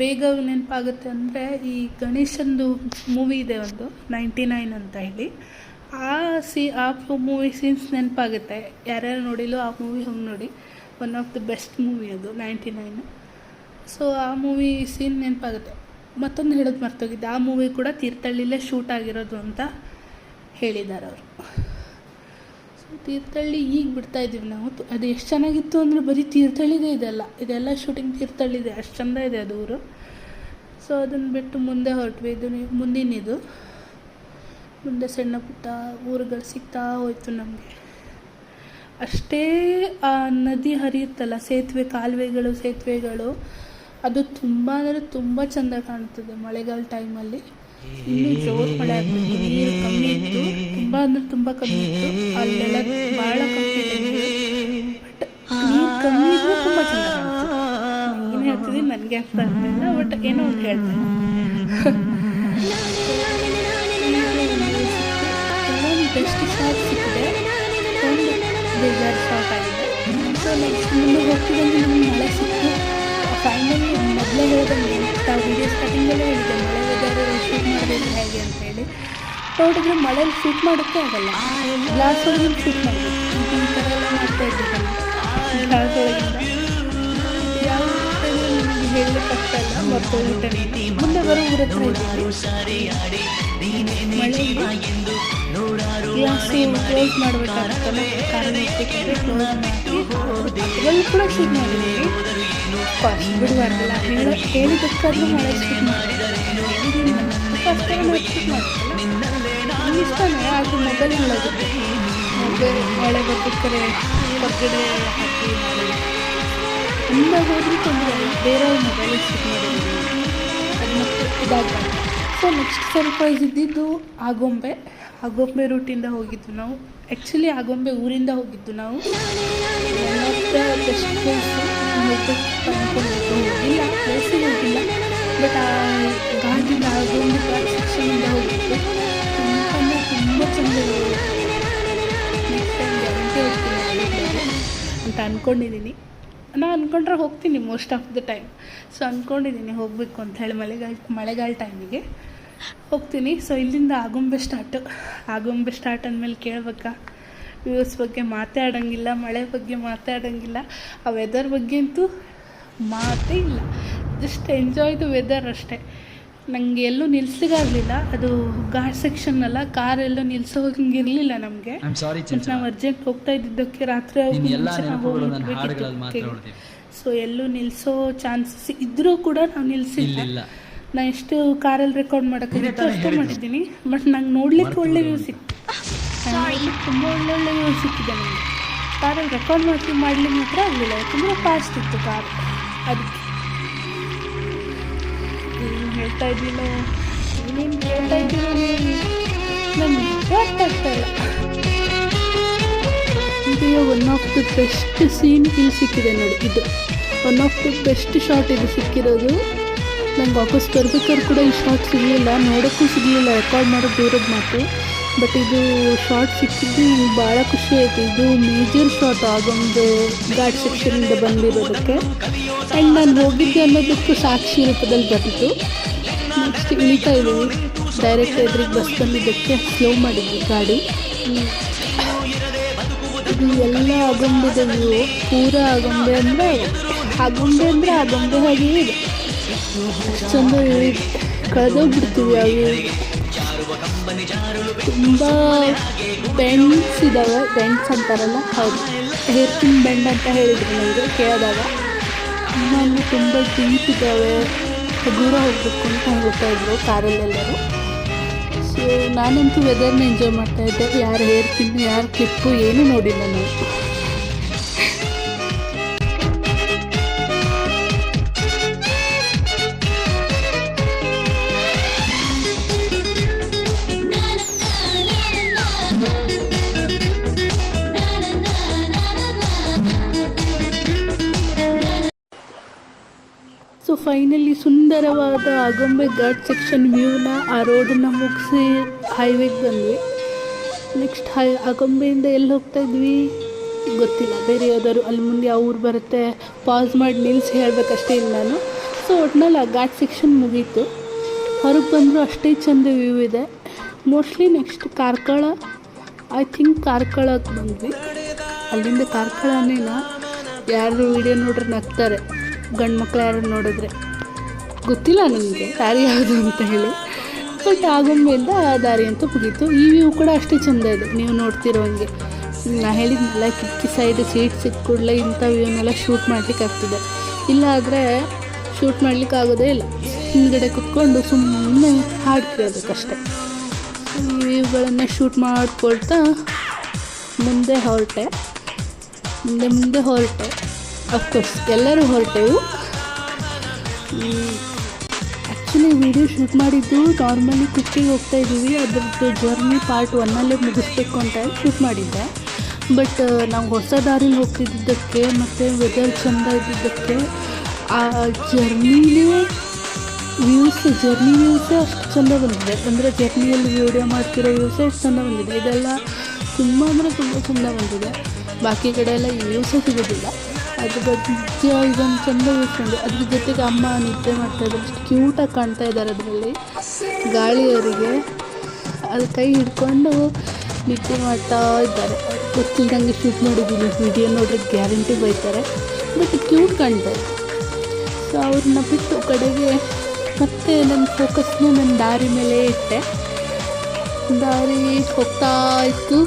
ಬೇಗ ನೆನಪಾಗುತ್ತೆ ಅಂದರೆ ಈ ಗಣೇಶಂದು ಮೂವಿ ಇದೆ ಒಂದು 99 ಅಂತ ಹೇಳಿ, ಆ ಮೂವಿ ಸೀನ್ಸ್ ನೆನಪಾಗುತ್ತೆ. ಯಾರ್ಯಾರು ನೋಡಿಲ್ಲೋ ಆ ಮೂವಿ ಹೋಗಿ ನೋಡಿ, one of the best movie ಅದು 99. ಸೊ ಆ ಮೂವಿ ಸೀನ್ ನೆನಪಾಗುತ್ತೆ. ಮತ್ತೊಂದು ಹೇಳೋದು ಮರ್ತೋಗಿದ್ದೆ, ಆ ಮೂವಿ ಕೂಡ ತೀರ್ಥಹಳ್ಳಿಲೇ ಶೂಟ್ ಆಗಿರೋದು ಅಂತ ಹೇಳಿದ್ದಾರೆ ಅವರು. ಸೊ ತೀರ್ಥಹಳ್ಳಿ ಈಗ ಬಿಡ್ತಾಯಿದ್ದೀವಿ ನಾವು. ಅದು ಎಷ್ಟು ಚೆನ್ನಾಗಿತ್ತು ಅಂದರೆ ಬರೀ ತೀರ್ಥಹಳ್ಳಿದೇ ಇದೆಲ್ಲ ಶೂಟಿಂಗ್ ತೀರ್ಥಹಳ್ಳಿದೆ, ಅಷ್ಟು ಚೆಂದ ಇದೆ ಅದು ಊರು. ಸೊ ಅದನ್ನು ಬಿಟ್ಟು ಮುಂದೆ ಹೊರಟ್ವಿ. ಇದು ಮುಂದಿನಿದು ಮುಂದೆ ಸಣ್ಣ ಪುಟ್ಟ ಊರುಗಳು ಸಿಗ್ತಾ ಹೋಯ್ತು ನಮಗೆ. ಅಷ್ಟೇ ಆ ನದಿ ಹರಿಯುತ್ತಲ್ಲ, ಸೇತುವೆಗಳು, ಅದು ತುಂಬ ಅಂದರೆ ತುಂಬ ಚೆಂದ ಕಾಣ್ತದೆ ಮಳೆಗಾಲ ಟೈಮಲ್ಲಿ. ಇನ್ನೂ ಜೋರು ಮಳೆ ಆಗ್ಬಿಟ್ಟು ನೀರು ಕಮ್ಮಿ ಇತ್ತು, ತುಂಬ ಅಂದರೆ ತುಂಬ ಕಮ್ಮಿ ಇತ್ತು. ಅಲ್ಲೆಲ್ಲ ಭಾಳ ಕಮ್ಮಿ ಇದೆ ನೀರು, ಬಟ್ ನೀರು ಕಮ್ಮಿ ಇದ್ರೂ ತುಂಬ ಚೆಂದ ಕಾಣ್ತದೆ. ಏನು ಹೇಳ್ತಿದ್ದೀನಿ ನನಗೆ ಅರ್ಥ ಆಗ್ತಿಲ್ಲ, ಬಟ್ ಏನೋ ಒಂದು ಹೇಳ್ತೇನೆ. ಬೆಸ್ಟ್ ಶಾರ್ಟ್ ಸಿಕ್ಕಿದೆ, ಒಂದು ಬೇಜಾರು ಶಾರ್ಟ್ ಆಗಿದೆ. ಸೊ ನೆಕ್ಸ್ಟ್ ಮುಂದೆ ಹೋಗ್ತಿದ್ದಂಗೆ ನಮ್ಗೆ ಮಳೆ ಸಿಕ್ತು. ಫೈನಲಿ ಮೊದಲೇ ಹೇಳಿದಂಗೆ ವೀಡಿಯೋ ಸ್ಟಾರ್ಟಿಂಗಲ್ಲೇ ಹೇಳಿದೆ ಮಳೆ ವೆದರ್ ಶೂಟ್ ಮಾಡಬೇಕು ಹೇಗೆ ಅಂತೇಳಿ. ನೋಡಿದ್ರೆ ಮಳೇಲಿ ಶೂಟ್ ಮಾಡೋಕ್ಕೆ ಆಗಲ್ಲ, ಗ್ಲಾಸ್ ಒಳಗಿಂದ ಶೂಟ್ ಮಾಡಬೇಕು. ಈ ಥರ ಎಲ್ಲ ಮಾಡ್ತಾ ಇದ್ದೀವಿ ಗ್ಲಾಸ್ ಒಳಗಿಂದ. ಯಾವ ಟೈಮಲ್ಲಿ ಹೇಳಲಿಕ್ಕಾಗ್ತಾ ಇಲ್ಲ, ಮರ್ತೋಗ್ಬಿಟ್ಟೆ. ಮುಂದೆ ಬರೋ ಊರ ಹತ್ರ ಗ್ಲಾಸು ಕ್ಲೋಸ್ ಮಾಡಬೇಕಾಗುತ್ತಲ್ಲ, ಕಾರಣ ಇಟ್ಟಿದ್ದಾರೆ, ಕ್ಲೋಸ್ ಮಾಡಿ ಅದರಲ್ಲೂ ಕೂಡ ಶೂಟ್ ಮಾಡಿದ್ದೀವಿ. ಫಸ್ಟ್ ಬಿಡುವಾಗಲ್ಲ ಹೇಳಿದ್ದಕ್ಕಾದ್ರೂ ಮಳೆ ಶೂಟ್ ಮಾಡಿದ್ದಾರೆ. ಫಸ್ಟ್ ಟೈಮ್ ಶೂಟ್ ಮಾಡ್ತಾರಲ್ಲ ಇಷ್ಟನೇ, ಅದು ಮೊಬೈಲ್ ಒಳಗುತ್ತೆ. ಮೊಬೈಲ್ ಮಳೆ ಬರ್ಬೇಕಾದ್ರೆ ಹೊರಗಡೆ ಹಾಕಿ ತುಂಬ ಹೋದ್ರೂ ತೊಂದರೆ ಇಲ್ಲ, ಬೇರೆಯವ್ರ ಮೊಬೈಲ್ ಶೂಟ್ ಮಾಡಿದ್ದೀವಿ. ಅದು ಮತ್ತೆ ಇದಾಗಲ್ಲ. ಸೊ ನೆಕ್ಸ್ಟ್ ಸರ್ಪ್ರೈಸ್ ಇದ್ದಿದ್ದು ಆಗೊಂಬೆ ರೂಟಿಂದ ಹೋಗಿದ್ದು ನಾವು. ಆ್ಯಕ್ಚುಲಿ ಆಗೊಂಬೆ ಊರಿಂದ ಹೋಗಿದ್ದು ನಾವು. One of the best place ಹೋಗಬೇಕು ಅಂದ್ಕೊಂಡಿದ್ದು, ಹೋಗಿಲ್ಲ, ಪ್ಲೇಸಿಗೆ ಹೋಗಿಲ್ಲ, ಬಟ್ ಆ ಘಾಟಿಂದ ಆಗೊಂಬೆ ಘಾಟ್ ಸೆಕ್ಷನಿಂದ ಹೋಗಿದ್ದು ತುಂಬ ಚೆಂದ. ನೆಕ್ಸ್ಟ್ ಟೈಮ್ ಗ್ಯಾರಂಟಿ ಹೋಗ್ತೀನಿ ಅಂತ ಅಂದ್ಕೊಂಡಿದ್ದೀನಿ. ನಾನು ಅಂದ್ಕೊಂಡ್ರೆ ಹೋಗ್ತೀನಿ most of the time. So ಅಂದ್ಕೊಂಡಿದ್ದೀನಿ ಹೋಗಬೇಕು ಅಂತ ಹೇಳಿ ಮಳೆಗಾಲ ಟೈಮಿಗೆ ಹೋಗ್ತೀನಿ. ಸೊ ಇಲ್ಲಿಂದ ಆಗೊಂಬೆ ಸ್ಟಾರ್ಟ್ ಅಂದಮೇಲೆ ಕೇಳಬೇಕಾ, ವ್ಯೂಸ್ ಬಗ್ಗೆ ಮಾತಾಡೋಂಗಿಲ್ಲ, ಮಳೆ ಬಗ್ಗೆ ಮಾತಾಡೋಂಗಿಲ್ಲ, ಆ ವೆದರ್ ಬಗ್ಗೆ ಅಂತೂ ಮಾತೇ ಇಲ್ಲ. ಜಸ್ಟ್ ಎಂಜಾಯ್ ದ ವೆದರ್ ಅಷ್ಟೇ. ನನಗೆ ಎಲ್ಲೂ ನಿಲ್ಸಿಗಾಗಲಿಲ್ಲ, ಅದು ಘಾಟ್ ಸೆಕ್ಷನ್ ಅಲ್ಲ, ಕಾರೆಲ್ಲೂ ನಿಲ್ಸೋಂಗಿರಲಿಲ್ಲ ನಮಗೆ. ನಾವು ಅರ್ಜೆಂಟ್ ಹೋಗ್ತಾ ಇದ್ದಿದ್ದಕ್ಕೆ ರಾತ್ರಿ ಹೋಗ್ಬೇಕಿತ್ತು. ಸೊ ಎಲ್ಲೂ ನಿಲ್ಲಿಸೋ ಚಾನ್ಸಸ್ ಇದ್ದರೂ ಕೂಡ ನಾವು ನಿಲ್ಲಿಸಿಲ್ಲ. ನಾನು ಎಷ್ಟು ಕಾರಲ್ಲಿ ರೆಕಾರ್ಡ್ ಮಾಡೋಕ್ಕಾಗಿತ್ತು ಅಷ್ಟೇ ಮಾಡಿದ್ದೀನಿ. ಬಟ್ ನಂಗೆ ನೋಡಲಿಕ್ಕೆ ಒಳ್ಳೆ ವ್ಯೂ ಸಿಕ್ತು, ತುಂಬ ಒಳ್ಳೊಳ್ಳೆ ವ್ಯೂ ಸಿಕ್ಕಿದೆ ನನಗೆ. ಕಾರಲ್ಲಿ ರೆಕಾರ್ಡ್ ಮಾಡಲಿಕ್ಕೆ ಮಾತ್ರ ಆಗಲಿಲ್ಲ, ಯಾಕಂದರೆ ಫಾಸ್ಟ್ ಇತ್ತು ಕಾರ್. ಅದಕ್ಕೆ ಹೇಳ್ತಾ ಇದ್ದೀನೋ ನೀನು ಹೇಳ್ತಾ ಇದ್ದೀನೋ ನನಗೆ ಗೊತ್ತಾಗ್ತಾ ಇಲ್ಲ. ಇದು one of the best scene ಇಲ್ಲಿ ಸಿಕ್ಕಿದೆ ನೋಡಿ. ಇದು one of the best shot ಇದು ಸಿಕ್ಕಿರೋದು. ನಂಗೆ ವಾಪಸ್ ಬರ್ಬೇಕಾದ್ರೆ ಕೂಡ ಈ ಶಾಟ್ ಸಿಗಲಿಲ್ಲ, ನೋಡೋಕ್ಕೂ ಸಿಗಲಿಲ್ಲ, ರೆಕಾರ್ಡ್ ಮಾಡೋದು ದೂರದ ಮಾತು. ಬಟ್ ಇದು ಶಾರ್ಟ್ ಸಿಕ್ಕಿದ್ದು ನಂಗೆ ಭಾಳ ಖುಷಿ ಆಯಿತು. ಇದು ಮೇಜರ್ ಶಾರ್ಟ್ ಆಗೊಂದು ಘಾಟ್ ಸೆಕ್ಷನಿಂದ ಬಂದಿರೋದಕ್ಕೆ. ಆ್ಯಂಡ್ ನಾನು ಹೋಗಿದ್ದೆ ಅನ್ನೋದಕ್ಕೂ ಸಾಕ್ಷಿ ರೂಪದಲ್ಲಿ ಬಂದಿತ್ತು. ನೆಕ್ಸ್ಟ್ ಇಳಿತಾ ಇದ್ದೀವಿ, ಡೈರೆಕ್ಟ್ ಎದುರಿಗೆ ಬಸ್ ಬಂದಿದ್ದಕ್ಕೆ ಸ್ಲೋ ಮಾಡಿದ್ವಿ ಗಾಡಿ. ಇದು ಎಲ್ಲ ಆಗೊಂಬೆದ ವ್ಯೂ, ಪೂರ ಆಗೊಂಬೆ ಅಂದರೆ ಆಗೊಂಬೆ ಹಾಗೆ ಇದೆ. ಚೆಂದ ಕಳೆದೋಗ್ಬಿಡ್ತೀವಿ. ಅವು ತುಂಬ ಬೆಂಡ್ಸ್ ಇದ್ದಾವೆ, ಬೆಂಡ್ಸ್ ಅಂತಾರಲ್ಲ, ಹೌದು, ಹೇರ್ ಪಿನ್ ಬೆಂಡ್ ಅಂತ ಹೇಳಿದ್ರು ನನಗೆ ಕೇಳಿದಾಗ. ಇನ್ನೊಂದು ತುಂಬ ಡೀಪ್ ಇದ್ದಾವೆ, ದೂರ ಹೋಗಬೇಕು ಅಂತ ಹೇಳ್ತಾಯಿದ್ರು ಕಾರಲ್ಲೆಲ್ಲರೂ. ಸೊ ನಾನಂತೂ ವೆದರ್ನ ಎಂಜಾಯ್ ಮಾಡ್ತಾಯಿದ್ದೆ. ಯಾರು ಹೇರ್ ಪಿನ್, ಯಾರು ಕ್ಲಿಪ್ಪು ಏನೂ ನೋಡಿಲ್ಲ ನಾನು. ಸೊ ಫೈನಲಿ ಸುಂದರವಾದ ಆಗೊಂಬೆ ಘಾಟ್ ಸೆಕ್ಷನ್ ವ್ಯೂನ, ಆ ರೋಡನ್ನು ಮುಗಿಸಿ ಹೈವೇಗೆ ಬಂದ್ವಿ. ನೆಕ್ಸ್ಟ್ ಆಗೊಂಬೆಯಿಂದ ಎಲ್ಲಿ ಹೋಗ್ತಾ ಇದ್ವಿ ಗೊತ್ತಿಲ್ಲ, ಬೇರೆ ಯಾವ್ದಾದ್ರು ಅಲ್ಲಿ ಮುಂದೆ ಯಾವ ಊರು ಬರುತ್ತೆ ಪಾಸ್ ಮಾಡಿ ನಿಲ್ಲಿಸಿ ಹೇಳಬೇಕಷ್ಟೇ ಇಲ್ಲ ನಾನು. ಸೊ ಒಟ್ನಲ್ಲಿ ಆ ಘಾಟ್ ಸೆಕ್ಷನ್ ಮುಗೀತು. ಹೊರಗೆ ಬಂದರೂ ಅಷ್ಟೇ ಚೆಂದ ವ್ಯೂ ಇದೆ. Mostly next Karkala, I think ಕಾರ್ಕಳಕ್ಕೆ ಬಂದ್ವಿ. ಅಲ್ಲಿಂದ ಕಾರ್ಕಳನೇನ ಯಾರು ವೀಡಿಯೋ ನೋಡ್ರೆ ನಗ್ತಾರೆ, ಗಂಡು ಮಕ್ಳು ಯಾರು ನೋಡಿದ್ರೆ. ಗೊತ್ತಿಲ್ಲ ನನಗೆ ದಾರಿ ಯಾವುದು ಅಂತ ಹೇಳಿ. ಬಟ್ ಆಗೊಂಬೆಯಿಂದ ಆ ದಾರಿ ಅಂತೂ ಮುಗೀತು. ಈ ವ್ಯೂ ಕೂಡ ಅಷ್ಟೇ ಚೆಂದ ಇದೆ, ನೀವು ನೋಡ್ತಿರೋ ಹಂಗೆ. ನಾ ಹೇಳಿದ್ನಲ್ಲ, ಕಿಟಕಿ ಸೈಡ್ ಸೀಟ್ ಸಿಕ್ಕ ಕೂಡಲೇ ಇಂಥ ವ್ಯೂನೆಲ್ಲ ಶೂಟ್ ಮಾಡ್ಲಿಕ್ಕೆ ಆಗ್ತದೆ. ಇಲ್ಲ ಆದರೆ ಶೂಟ್ ಮಾಡ್ಲಿಕ್ಕೆ ಆಗೋದೇ ಇಲ್ಲ. ಹಿಂದ್ಗಡೆ ಕುತ್ಕೊಂಡು ಸುಮ್ಮನೆ ಹಾಡು ಕೇಳಬೇಕಷ್ಟೆ. ಈ ವ್ಯೂಗಳನ್ನು ಶೂಟ್ ಮಾಡ್ಕೊಳ್ತಾ ಮುಂದೆ ಹೊರಟೆ. ಅಫ್ಕೋರ್ಸ್ ಎಲ್ಲರೂ ಹೊರಟೆವು. ಆ್ಯಕ್ಚುಲಿ ವಿಡಿಯೋ ಶೂಟ್ ಮಾಡಿದ್ದು ನಾರ್ಮಲಿ ಕುಕ್ಕಿಗೆ ಹೋಗ್ತಾಯಿದ್ದೀವಿ, ಅದ್ರದ್ದು ಜರ್ನಿ ಪಾರ್ಟ್ 1 ಮುಗಿಸ್ಬೇಕು ಅಂತ ಶೂಟ್ ಮಾಡಿದ್ದೆ. ಬಟ್ ನಾವು ಹೊಸ ದಾರಿಲಿ ಹೋಗ್ತಿದ್ದಕ್ಕೆ ಮತ್ತು ವೆದರ್ ಚೆಂದ ಇದ್ದಿದ್ದಕ್ಕೆ ಆ ಜರ್ನಿ ವ್ಯೂಸೇ ಅಷ್ಟು ಚೆಂದ ಬಂದಿದೆ. ಅಂದರೆ ಜರ್ನಿಯಲ್ಲಿ ವೀಡಿಯೋ ಮಾಡ್ತಿರೋ ವ್ಯೂಸೇ ಅಷ್ಟು ಚೆಂದ ಬಂದಿದೆ. ಇದೆಲ್ಲ ತುಂಬ ಅಂದರೆ ತುಂಬ ಚೆಂದ ಬಂದಿದೆ. ಬಾಕಿ ಕಡೆ ಎಲ್ಲ ಈ ವ್ಯೂಸೇ ಸಿಗೋದಿಲ್ಲ. ಅದ್ರ ಬಗ್ಗೆ ಇದೊಂದು ಚೆಂದ ವ್ಯೂಸ್ ಬಂದು, ಅದ್ರ ಜೊತೆಗೆ ಅಮ್ಮ ನಿದ್ದೆ ಮಾಡ್ತಾಯಿದ್ದಾರೆ, ಅಷ್ಟು ಕ್ಯೂಟಾಗಿ ಕಾಣ್ತಾ ಇದ್ದಾರೆ. ಅದರಲ್ಲಿ ಗಾಳಿಯವರಿಗೆ ಅದು ಕೈ ಹಿಡ್ಕೊಂಡು ನಿದ್ದೆ ಮಾಡ್ತಾ ಇದ್ದಾರೆ. ಗೊತ್ತಿಲ್ದಂಗೆ ಶೂಟ್ ಮಾಡಿದ್ದೀನಿ, ವಿಡಿಯೋ ನೋಡ್ರಿ ಗ್ಯಾರಂಟಿ ಬೈತಾರೆ, ಬಟ್ ಕ್ಯೂಟ್ ಕಾಣ್ತಾರೆ. ಸೊ ಅವ್ರನ್ನ ಬಿಟ್ಟು ಕಡೆಗೆ ಮತ್ತೆ ನನ್ನ ಫೋಕಸ್ನ ನನ್ನ ದಾರಿ ಮೇಲೆ ಇಟ್ಟೆ. ದಾರಿ ಹೋಗ್ತಾ ಇತ್ತು,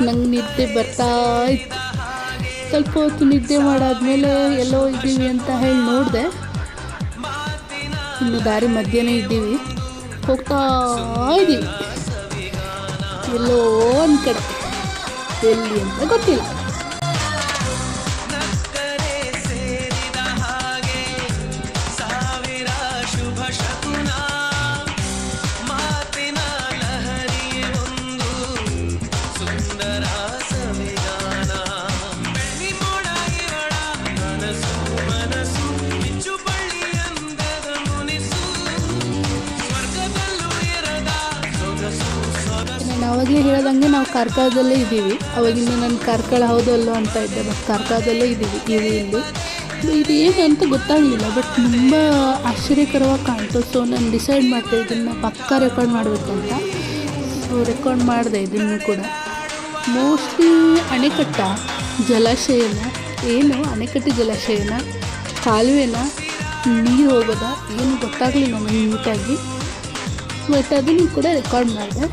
ನಂಗೆ ನಿದ್ದೆ ಬರ್ತಾ ಇತ್ತು. ಸ್ವಲ್ಪ ಹೊತ್ತು ನಿದ್ದೆ ಮಾಡಾದ್ಮೇಲೆ ಎಲ್ಲೋ ಇದ್ದೀವಿ ಅಂತ ಹೇಳಿ ನೋಡಿದೆ, ಇನ್ನು ದಾರಿ ಮಧ್ಯನೇ ಇದ್ದೀವಿ, ಹೋಗ್ತಾ ಇದ್ದೀವಿ ಎಲ್ಲೋ ಒಂದು ಕಡೆ, ಎಲ್ಲಿ ಅಂತ ಗೊತ್ತಿಲ್ಲ. ಆವಾಗಲೇ ಹೇಳೋದಂಗೆ ನಾವು ಕಾರ್ಕಳದಲ್ಲೇ ಇದ್ದೀವಿ. ಅವಾಗಿಂದ ನಾನು ಕಾರ್ಕಳ ಹೌದಲ್ಲೋ ಅಂತ ಇದ್ದೆ, ಬಟ್ ಕಾರ್ಕಳದಲ್ಲೇ ಇದ್ದೀವಿ ಇಲ್ಲಿ. ಇದು ಏನು ಅಂತ ಗೊತ್ತಾಗಲಿಲ್ಲ, ಬಟ್ ತುಂಬ ಆಶ್ಚರ್ಯಕರವಾಗಿ ಕಾಣ್ತು. ಸೊ ನಾನು ಡಿಸೈಡ್ ಮಾಡಿದೆ ಇದನ್ನು ಪಕ್ಕ ರೆಕಾರ್ಡ್ ಮಾಡಬೇಕು ಅಂತ. ಸೊ ರೆಕಾರ್ಡ್ ಮಾಡಿದೆ ಇದನ್ನು ಕೂಡ. ಮೋಸ್ಟ್ಲಿ ಅಣೆಕಟ್ಟ, ಜಲಾಶಯನ, ಏನು ಅಣೆಕಟ್ಟು ಜಲಾಶಯನ, ಕಾಲುವೆನ, ನೀರು ಹೋಗೋದ ಏನು ಗೊತ್ತಾಗಲಿಲ್ಲ ನನಗೆ ನೀಟಾಗಿ, ಬಟ್ ಅದನ್ನು ಕೂಡ ರೆಕಾರ್ಡ್ ಮಾಡಿದೆ.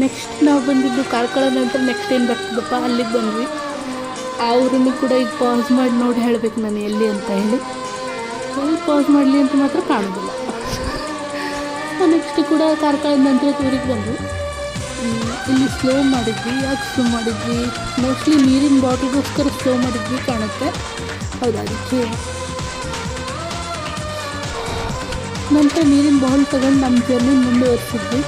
ನೆಕ್ಸ್ಟ್ ನಾವು ಬಂದಿದ್ದು ಕಾರ್ಕಳ ನಂತರ ನೆಕ್ಸ್ಟ್ ಏನು ಬರ್ತದಪ್ಪ ಅಲ್ಲಿಗೆ ಬಂದ್ವಿ. ಆ ಊರನ್ನು ಕೂಡ ಈಗ ಪಾಸ್ ಮಾಡಿ ನೋಡಿ ಹೇಳಬೇಕು ನಾನು ಎಲ್ಲಿ ಅಂತ ಹೇಳಿ. ಎಲ್ಲಿ ಪಾಸ್ ಮಾಡಲಿ ಅಂತ ಮಾತ್ರ ಕಾಣೋದಿಲ್ಲ. ನೆಕ್ಸ್ಟ್ ಕೂಡ ಕಾರ್ಕಳದ ನಂತರ ಊರಿಗೆ ಬಂದ್ವಿ. ಇಲ್ಲಿ ಸ್ಲೋ ಮಾಡಿದ್ವಿ. ಯಾಕೆ ಸ್ಲೋ ಮಾಡಿದ್ವಿ? ಮೋಸ್ಟ್ಲಿ ನೀರಿನ ಬಾಟಲ್ಗೋಸ್ಕರ ಸ್ಲೋ ಮಾಡಿದ್ವಿ ಕಾಣುತ್ತೆ. ಹೌದು, ಅದಕ್ಕೆ ನಂತರ ನೀರಿನ ಬಾಟಲ್ ತಗೊಂಡು ನಮ್ಮ ಜರ್ನಿ ಮುಂದುವರಿಸಿದ್ವಿ.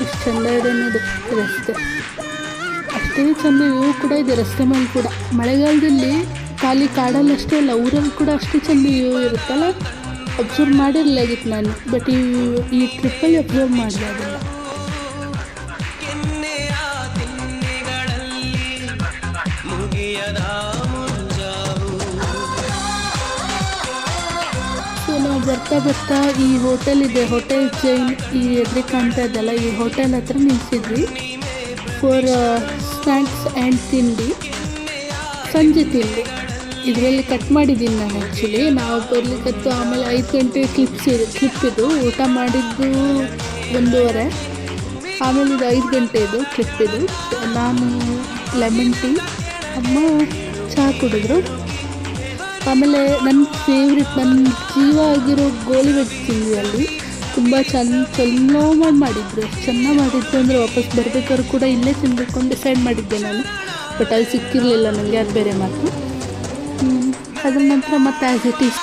ಇಷ್ಟು ಚೆಂದ ಇದೆ ನೋಡಿ ರಸ್ತೆ, ಅಷ್ಟೇ ಚೆಂದ ವ್ಯೂ ಕೂಡ ಇದೆ ರಸ್ತೆ ಮೇಲೆ ಕೂಡ. ಮಳೆಗಾಲದಲ್ಲಿ ಖಾಲಿ ಕಾಡಲ್ಲಿ ಅಷ್ಟೇ ಅಲ್ಲ, ಊರಲ್ಲಿ ಕೂಡ ಅಷ್ಟೇ ಚೆಂದ ವ್ಯೂ ಇರುತ್ತಲ್ಲ. ಅಬ್ಸರ್ವ್ ಮಾಡಿರಲಾಗಿತ್ತು ನಾನು, ಬಟ್ ಈ ಟ್ರಿಪ್ಪಲ್ಲಿ ಅಬ್ಸರ್ವ್ ಮಾಡಿದೆ ಅದೆಲ್ಲ. ಸೊ ನಾವು ಬರ್ತಾ ಈ ಹೋಟೆಲ್ ಇದೆ, ಹೋಟೆಲ್ ಜೈನ್, ಈ ಎದುರು ಕಾಣ್ತಾ ಇದ್ದಲ್ಲ, ಈ ಹೋಟೆಲ್ ಹತ್ರ ನಿಲ್ಸಿದ್ವಿ ಫಾರ್ ಸ್ನ್ಯಾಕ್ಸ್ ಆ್ಯಂಡ್ ತಿಂಡಿ, ಸಂಜೆ ತಿಂಡಿ. ಇದರಲ್ಲಿ ಕಟ್ ಮಾಡಿದ್ದೀನಿ ನಾನು ಆ್ಯಕ್ಚುಲಿ. ನಾವು ಬರ್ಲಿಕ್ಕತ್ತು ಆಮೇಲೆ 5 ಗಂಟೆ ಕ್ಲಿಪ್ ಇದು. ಊಟ ಮಾಡಿದ್ದು 1:30, ಆಮೇಲೆ ಇದು 5 ಗಂಟೆ ಇದು ಕ್ಲಿಪ್ ಇದು. ನಾನು ಲೆಮನ್ ಟೀ, ಅಮ್ಮ ಚಹಾ ಕುಡಿದ್ರು. ಆಮೇಲೆ ನನ್ನ ಫೇವ್ರೆಟ್, ನನ್ನ ಜೀವ ಆಗಿರೋ ಗೋಲಿ ಬಜ್ಜಿ ತಿಂದ್ವಿ ಅಲ್ಲಿ. ತುಂಬ ಚಲೋ ಮಾಡಿದ್ರು, ಎಷ್ಟು ಚೆನ್ನಾಗಿ ಮಾಡಿದ್ರು ಅಂದರೆ ವಾಪಸ್ ಬರ್ಬೇಕಾದ್ರೂ ಕೂಡ ಇಲ್ಲೇ ತಿನ್ನಬೇಕು ಅಂತ ಡಿಸೈಡ್ ಮಾಡಿದ್ದೆ ನಾನು. ಬಟ್ ಅಲ್ಲಿ ಸಿಕ್ಕಿರಲಿಲ್ಲ ನನಗೆ, ಅದು ಬೇರೆ ಮಾತು. ಅದ್ರ ನಂತರ ಮತ್ತೆ ಆ್ಯಸ್ ಇಟ್ ಈಸ್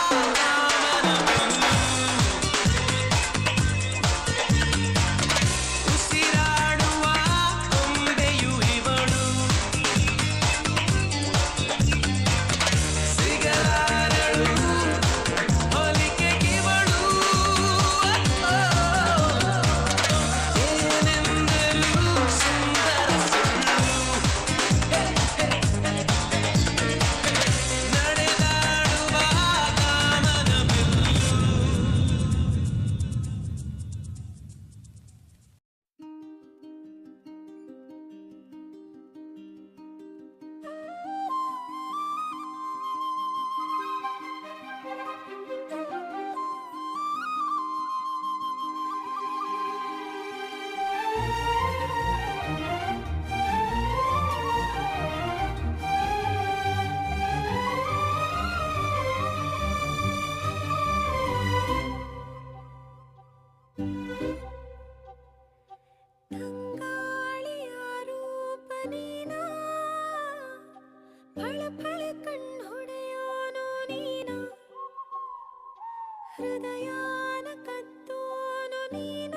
ಹೃದಯಾನ ಕತ್ತೋನು ನೀನ,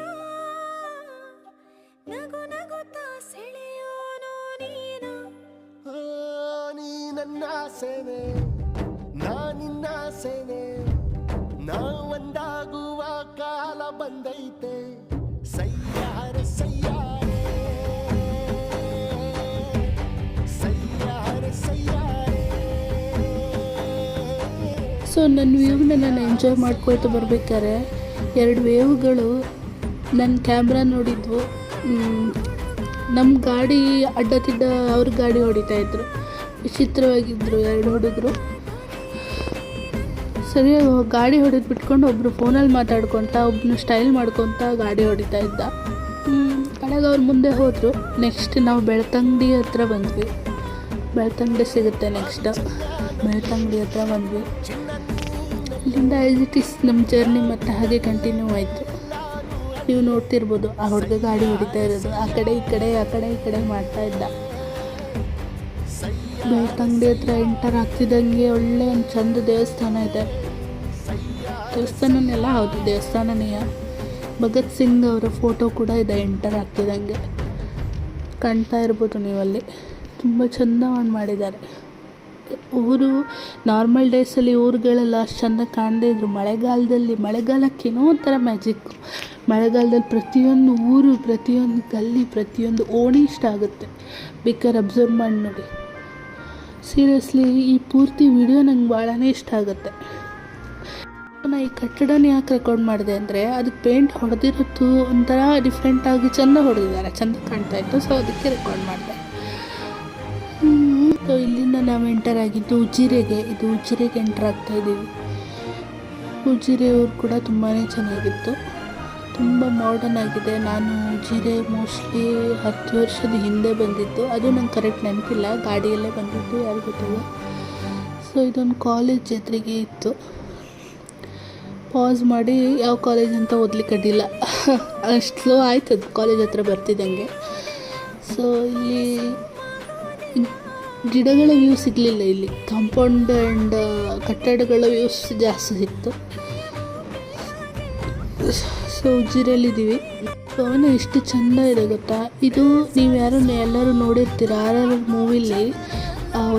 ನಗು ನಗುತ್ತಾ ಸೆಳೆಯೋನು ನೀನ. ನೀ ನನ್ನ ಆಸೆನೆ, ನಾ ನಿನ್ನ ಆಸೆನೆ, ನಾವೊಂದಾಗುವ ಕಾಲ ಬಂದೈತೆ. ಸಯ್ಯಾರೆ ಸಯ್ಯಾರೆ ಸಯ್ಯಾರೆ ಸಯ್ಯಾರೆ. ಸೊ ನನ್ನ ವ್ಯೂವ್ನ ನಾನು ಎಂಜಾಯ್ ಮಾಡ್ಕೊಳ್ತಾ ಬರ್ಬೇಕಾದ್ರೆ 2 ವೇವ್ಗಳು ನನ್ನ ಕ್ಯಾಮ್ರಾ ನೋಡಿದ್ವು. ನಮ್ಮ ಗಾಡಿ ಅಡ್ಡತಿಡ್ಡ ಅವ್ರ ಗಾಡಿ ಹೊಡಿತಾಯಿದ್ರು, ವಿಚಿತ್ರವಾಗಿದ್ದರು 2 ಹುಡುಗರು. ಸರಿಯಾಗಿ ಗಾಡಿ ಹೊಡೆದು ಬಿಟ್ಕೊಂಡು ಒಬ್ಬರು ಫೋನಲ್ಲಿ ಮಾತಾಡ್ಕೊತ ಒಬ್ಬನು ಸ್ಟೈಲ್ ಮಾಡ್ಕೊತ ಗಾಡಿ ಹೊಡಿತಾ ಇದ್ದ. ಕಡೆಗೆ ಅವ್ರು ಮುಂದೆ ಹೋದರು. ನೆಕ್ಸ್ಟ್ ನಾವು ಬೆಳ್ತಂಗಡಿ ಹತ್ರ ಬಂದ್ವಿ. ಬೆಳ್ತಂಗಡಿ ಸಿಗುತ್ತೆ ನೆಕ್ಸ್ಟ್. ಬೆಳ್ತಂಗಡಿ ಹತ್ರ ಬಂದ್ವಿ. ಇಲ್ಲಿಂದ ಆ್ಯಸ್ ಇಟ್ ಈಸ್ ನಮ್ಮ ಜರ್ನಿ ಮತ್ತು ಹಾಗೆ ಕಂಟಿನ್ಯೂ ಆಯಿತು. ನೀವು ನೋಡ್ತಿರ್ಬೋದು ಆ ಹುಡುಗ ಗಾಡಿ ಹೊಡಿತಾ ಇರೋದು. ಆ ಕಡೆ ಈ ಕಡೆ ಮಾಡ್ತಾ ಇದ್ದ. ಬೆಳ್ತಂಗಡಿ ಹತ್ರ ಎಂಟರ್ ಆಗ್ತಿದ್ದಂಗೆ ಒಳ್ಳೆ ಒಂದು ಚಂದ ದೇವಸ್ಥಾನ ಇದೆ. ದೇವಸ್ಥಾನನೆಲ್ಲ ಹೌದು, ದೇವಸ್ಥಾನನೇ. ಭಗತ್ ಸಿಂಗ್ ಅವರ ಫೋಟೋ ಕೂಡ ಇದೆ ಎಂಟರ್ ಆಗ್ತಿದ್ದಂಗೆ, ಕಾಣ್ತಾ ಇರ್ಬೋದು ನೀವಲ್ಲಿ. ತುಂಬ ಚೆಂದ ಮಾಡಿದ್ದಾರೆ. ಊರು ನಾರ್ಮಲ್ ಡೇಸಲ್ಲಿ ಊರುಗಳೆಲ್ಲ ಅಷ್ಟು ಚೆಂದ ಕಾಣದೇ ಇದ್ರು, ಮಳೆಗಾಲಕ್ಕೇನೋ ಒಂಥರ ಮ್ಯಾಜಿಕ್ಕು. ಮಳೆಗಾಲದಲ್ಲಿ ಪ್ರತಿಯೊಂದು ಊರು, ಪ್ರತಿಯೊಂದು ಗಲ್ಲಿ, ಪ್ರತಿಯೊಂದು ಓಣಿ ಇಷ್ಟ ಆಗುತ್ತೆ. ಬೇಕಾದ್ರೆ ಅಬ್ಸರ್ವ್ ಮಾಡಿ ನೋಡಿ. ಸೀರಿಯಸ್ಲಿ ಈ ಪೂರ್ತಿ ವಿಡಿಯೋ ನಂಗೆ ಭಾಳನೇ ಇಷ್ಟ ಆಗುತ್ತೆ. ನಾನು ಈ ಕಟ್ಟಡನ ಯಾಕೆ ರೆಕಾರ್ಡ್ ಮಾಡಿದೆ ಅಂದರೆ ಅದಕ್ಕೆ ಪೇಂಟ್ ಹೊಡೆದಿರೋದು ಒಂಥರ ಡಿಫ್ರೆಂಟಾಗಿ ಚೆಂದ ಹೊಡೆದಿದ್ದಾರೆ, ಚೆಂದ ಕಾಣ್ತಾಯಿತ್ತು. ಸೊ ಅದಕ್ಕೆ ರೆಕಾರ್ಡ್ ಮಾಡಿದೆ. ಸೊ ಇಲ್ಲಿಂದ ನಾವು ಎಂಟರ್ ಆಗಿದ್ದು ಉಜಿರೆಗೆ. ಇದು ಉಜಿರೆಗೆ ಎಂಟರ್ ಆಗ್ತಾಯಿದ್ದೀವಿ. ಉಜಿರೆ ಊರು ಕೂಡ ತುಂಬಾ ಚೆನ್ನಾಗಿತ್ತು, ತುಂಬ ಮಾಡರ್ನ್ ಆಗಿದೆ. ನಾನು ಉಜಿರೆ ಮೋಸ್ಟ್ಲಿ 10 ವರ್ಷದ ಹಿಂದೆ ಬಂದಿದ್ದು, ಅದು ನಂಗೆ ಕರೆಕ್ಟ್ ನೆನಪಿಲ್ಲ. ಗಾಡಿಯಲ್ಲೇ ಬಂದಿದ್ದು, ಯಾರು ಗೊತ್ತಿಲ್ಲ. ಸೊ ಇದೊಂದು ಕಾಲೇಜ್ ಎದುರಿಗೆ ಇತ್ತು. ಪಾಸ್ ಮಾಡಿ ಯಾವ ಕಾಲೇಜ್ ಅಂತ ಓದ್ಲಿಕ್ಕೆ ಅಡ್ಡಿಲ್ಲ, ಅಷ್ಟು ಸ್ಲೋ ಆಯ್ತದು ಕಾಲೇಜ್ ಹತ್ರ ಬರ್ತಿದ್ದಂಗೆ. ಸೊ ಇಲ್ಲಿ ಗಿಡಗಳ ವ್ಯೂ ಸಿಗಲಿಲ್ಲ, ಇಲ್ಲಿ ಕಾಂಪೌಂಡ್ ಆ್ಯಂಡ್ ಕಟ್ಟಡಗಳ ವ್ಯೂಸ್ ಜಾಸ್ತಿ ಸಿಕ್ತು. ಸೊ ಉಜಿರೆಯಲ್ಲಿದ್ದೀವಿ. ಪವನ ಎಷ್ಟು ಚೆಂದ ಇದೆ ಗೊತ್ತಾ. ಇದು ನೀವು ಎಲ್ಲರೂ ನೋಡಿರ್ತೀರ, RRR ಮೂವಿಲಿ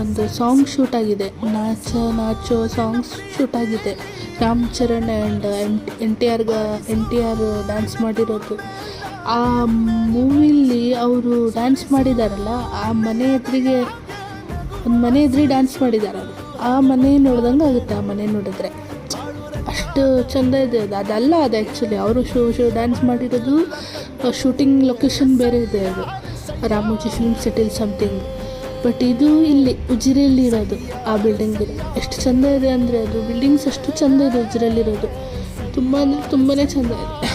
ಒಂದು ಸಾಂಗ್ ಶೂಟ್ ಆಗಿದೆ, ನಾಚೋ ಸಾಂಗ್ ಶೂಟ್ ಆಗಿದೆ. Ram Charan and N T R dance ಮಾಡಿರೋದು. ಆ ಮೂವಿಲಿ ಅವರು ಡ್ಯಾನ್ಸ್ ಮಾಡಿದಾರಲ್ಲ, ಆ ಮನೆ ಎದುರಿಗೆ ಒಂದು ಮನೆ ಎದುರಿಗೆ ಡ್ಯಾನ್ಸ್ ಮಾಡಿದ್ದಾರೆ. ಆ ಮನೆ ನೋಡ್ದಂಗೆ ಆಗುತ್ತೆ. ಆ ಮನೆ ನೋಡಿದ್ರೆ ಅಷ್ಟು ಚೆಂದ ಇದೆ. ಅದಲ್ಲ, ಅದು ಆ್ಯಕ್ಚುಲಿ ಅವರು ಡ್ಯಾನ್ಸ್ ಮಾಡಿರೋದು ಶೂಟಿಂಗ್ ಲೊಕೇಶನ್ ಬೇರೆ ಇದೆ, ಅದು ರಾಮೋಜಿ ಫಿಲ್ಮ್ ಸಿಟಿಲ್ ಸಮಥಿಂಗ್. ಬಟ್ ಇದು ಇಲ್ಲಿ ಉಜಿರೆಯಲ್ಲಿ ಇರೋದು. ಆ ಬಿಲ್ಡಿಂಗ್ ಎಷ್ಟು ಚೆಂದ ಇದೆ ಅಂದರೆ, ಅದು ಬಿಲ್ಡಿಂಗ್ಸ್ ಅಷ್ಟು ಚೆಂದ ಇದೆ ಉಜಿರೆಯಲ್ಲಿರೋದು. ತುಂಬಾ ಚೆಂದ ಇದೆ.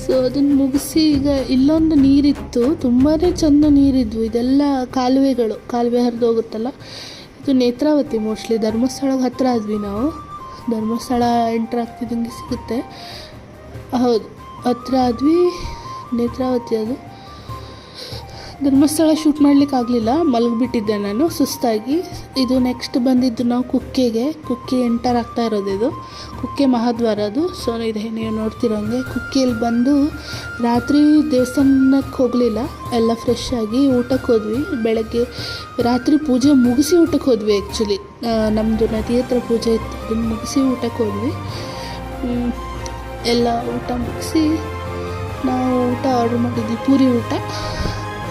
ಸೊ ಅದನ್ನು ಮುಗಿಸಿ ಈಗ ಇಲ್ಲೊಂದು ನೀರಿತ್ತು, ತುಂಬಾ ಚೆಂದ ನೀರಿದ್ವು. ಇದೆಲ್ಲ ಕಾಲುವೆ ಹರಿದು ಹೋಗುತ್ತಲ್ಲ. ಇದು ನೇತ್ರಾವತಿ. ಮೋಸ್ಟ್ಲಿ ಧರ್ಮಸ್ಥಳಕ್ಕೆ ಹತ್ತಿರ ಆದ್ವಿ ನಾವು. ಧರ್ಮಸ್ಥಳ ಎಂಟ್ರ್ ಆಗ್ತಿದ್ದಂಗೆ ಸಿಗುತ್ತೆ. ಹೌದು, ಹತ್ತಿರ ಆದ್ವಿ. ನೇತ್ರಾವತಿ ಅದು. ಧರ್ಮಸ್ಥಳ ಶೂಟ್ ಮಾಡಲಿಕ್ಕೆ ಆಗಲಿಲ್ಲ, ಮಲಗಿಬಿಟ್ಟಿದ್ದೆ ನಾನು ಸುಸ್ತಾಗಿ. ಇದು ನೆಕ್ಸ್ಟ್ ಬಂದಿದ್ದು ನಾವು ಕುಕ್ಕೆ ಎಂಟರ್ ಆಗ್ತಾ ಇರೋದು. ಇದು ಕುಕ್ಕೆ ಮಹಾದ್ವಾರ ಅದು. ಸೊ ಇದೆ ನೀವು ನೋಡ್ತಿರೋಂಗೆ. ಕುಕ್ಕೆಯಲ್ಲಿ ಬಂದು ರಾತ್ರಿ ದೇವಸ್ಥಾನಕ್ಕೆ ಹೋಗಲಿಲ್ಲ, ಎಲ್ಲ ಫ್ರೆಶ್ ಆಗಿ ಊಟಕ್ಕೆ ಹೋದ್ವಿ. ಬೆಳಗ್ಗೆ ರಾತ್ರಿ ಪೂಜೆ ಮುಗಿಸಿ ಊಟಕ್ಕೆ ಹೋದ್ವಿ. ಆ್ಯಕ್ಚುಲಿ ನಮ್ಮದು ನದಿ ಹತ್ರ ಪೂಜೆ ಇತ್ತು, ಅದನ್ನು ಮುಗಿಸಿ ಊಟಕ್ಕೆ ಹೋದ್ವಿ. ಎಲ್ಲ ಊಟ ಮುಗಿಸಿ ನಾವು ಊಟ ಆರ್ಡ್ರ್ ಮಾಡಿದ್ವಿ, ಪೂರಿ ಊಟ.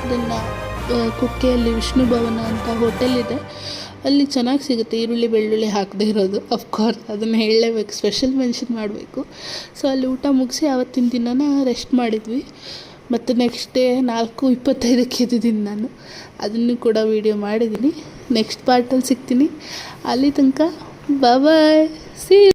ಅದನ್ನು ಕುಕ್ಕೆಯಲ್ಲಿ ವಿಷ್ಣು ಭವನ ಅಂತ ಹೋಟೆಲ್ ಇದೆ, ಅಲ್ಲಿ ಚೆನ್ನಾಗಿ ಸಿಗುತ್ತೆ. ಈರುಳ್ಳಿ ಬೆಳ್ಳುಳ್ಳಿ ಹಾಕದೇ ಇರೋದು, ಅಫ್ಕೋರ್ಸ್ ಅದನ್ನು ಹೇಳಲೇಬೇಕು, ಸ್ಪೆಷಲ್ ಮೆನ್ಷನ್ ಮಾಡಬೇಕು. ಸೊ ಅಲ್ಲಿ ಊಟ ಮುಗಿಸಿ ಆವತ್ತಿನ ದಿನನ ರೆಸ್ಟ್ ಮಾಡಿದ್ವಿ. ಮತ್ತು ನೆಕ್ಸ್ಟ್ ಡೇ 4:25ಕ್ಕೆ ಎದ್ದಿದ್ದೀನಿ ನಾನು. ಅದನ್ನು ಕೂಡ ವೀಡಿಯೋ ಮಾಡಿದ್ದೀನಿ. ನೆಕ್ಸ್ಟ್ ಪಾರ್ಟಲ್ಲಿ ಸಿಗ್ತೀನಿ. ಅಲ್ಲಿ ತನಕ ಬಾಯ್, ಸಿ ಯು.